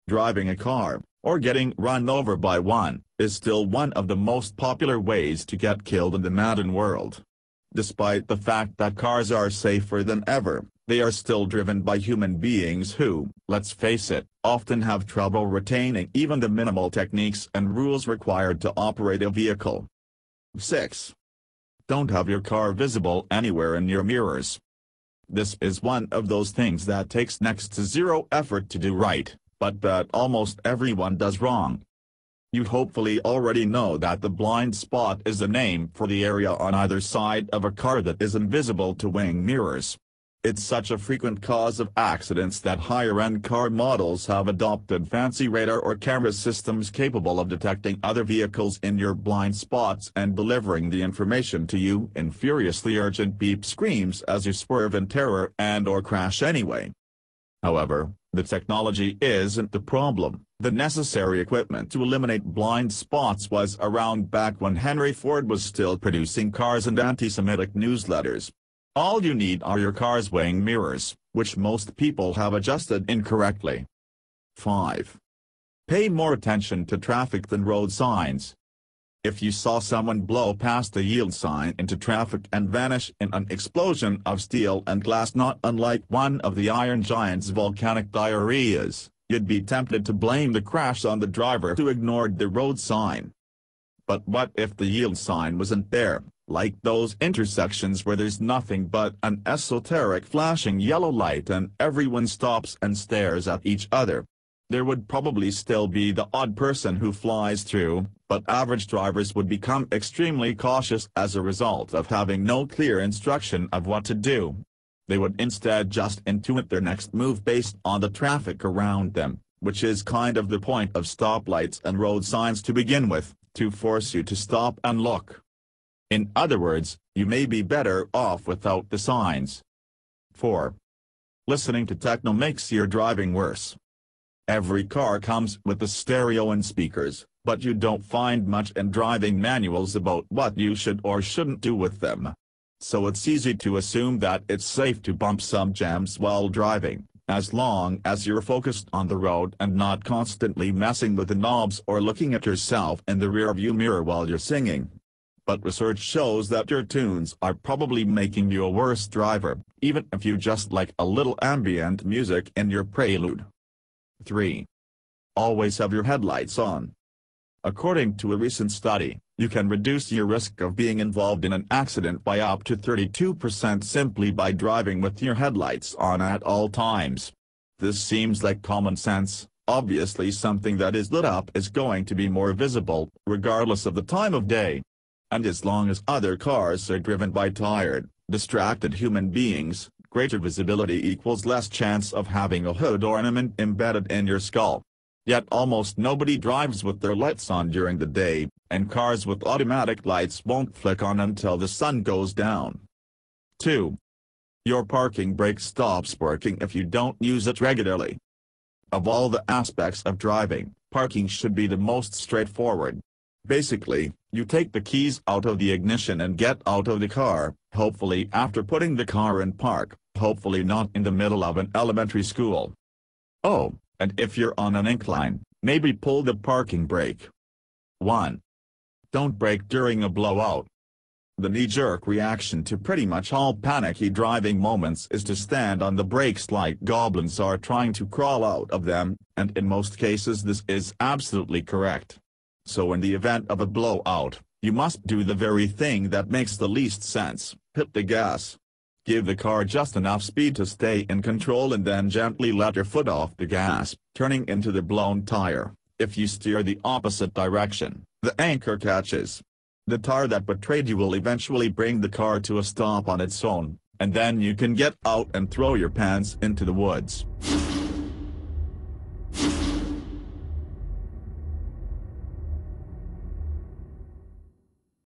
Driving a car, or getting run over by one, is still one of the most popular ways to get killed in the modern world. Despite the fact that cars are safer than ever, they are still driven by human beings who, let's face it, often have trouble retaining even the minimal techniques and rules required to operate a vehicle. 6. Don't have your car visible anywhere in your mirrors. This is one of those things that takes next to zero effort to do right, but that almost everyone does wrong. You hopefully already know that the blind spot is the name for the area on either side of a car that is invisible to wing mirrors. It's such a frequent cause of accidents that higher-end car models have adopted fancy radar or camera systems capable of detecting other vehicles in your blind spots and delivering the information to you in furiously urgent beep screams as you swerve in terror and/or crash anyway. However, the technology isn't the problem. The necessary equipment to eliminate blind spots was around back when Henry Ford was still producing cars and anti-Semitic newsletters. All you need are your car's wing mirrors, which most people have adjusted incorrectly. 5. Pay more attention to traffic than road signs. If you saw someone blow past the yield sign into traffic and vanish in an explosion of steel and glass not unlike one of the Iron Giant's volcanic diarrheas, you'd be tempted to blame the crash on the driver who ignored the road sign. But what if the yield sign wasn't there, like those intersections where there's nothing but an esoteric flashing yellow light and everyone stops and stares at each other? There would probably still be the odd person who flies through, but average drivers would become extremely cautious as a result of having no clear instruction of what to do. They would instead just intuit their next move based on the traffic around them, which is kind of the point of stoplights and road signs to begin with, to force you to stop and look. In other words, you may be better off without the signs. 4. Listening to techno makes your driving worse. Every car comes with a stereo and speakers, but you don't find much in driving manuals about what you should or shouldn't do with them. So it's easy to assume that it's safe to bump some jams while driving, as long as you're focused on the road and not constantly messing with the knobs or looking at yourself in the rearview mirror while you're singing. But research shows that your tunes are probably making you a worse driver, even if you just like a little ambient music in your prelude. 3. Always have your headlights on. According to a recent study, you can reduce your risk of being involved in an accident by up to 32% simply by driving with your headlights on at all times. This seems like common sense. Obviously, something that is lit up is going to be more visible, regardless of the time of day. And as long as other cars are driven by tired, distracted human beings, greater visibility equals less chance of having a hood ornament embedded in your skull. Yet almost nobody drives with their lights on during the day, and cars with automatic lights won't flick on until the sun goes down. 2. Your parking brake stops working if you don't use it regularly. Of all the aspects of driving, parking should be the most straightforward. Basically, you take the keys out of the ignition and get out of the car, hopefully after putting the car in park, hopefully not in the middle of an elementary school. Oh, and if you're on an incline, maybe pull the parking brake. 1. Don't brake during a blowout. The knee-jerk reaction to pretty much all panicky driving moments is to stand on the brakes like goblins are trying to crawl out of them, and in most cases this is absolutely correct. So in the event of a blowout, you must do the very thing that makes the least sense: hit the gas. Give the car just enough speed to stay in control and then gently let your foot off the gas, turning into the blown tire. If you steer the opposite direction, the anchor catches. The tire that betrayed you will eventually bring the car to a stop on its own, and then you can get out and throw your pants into the woods.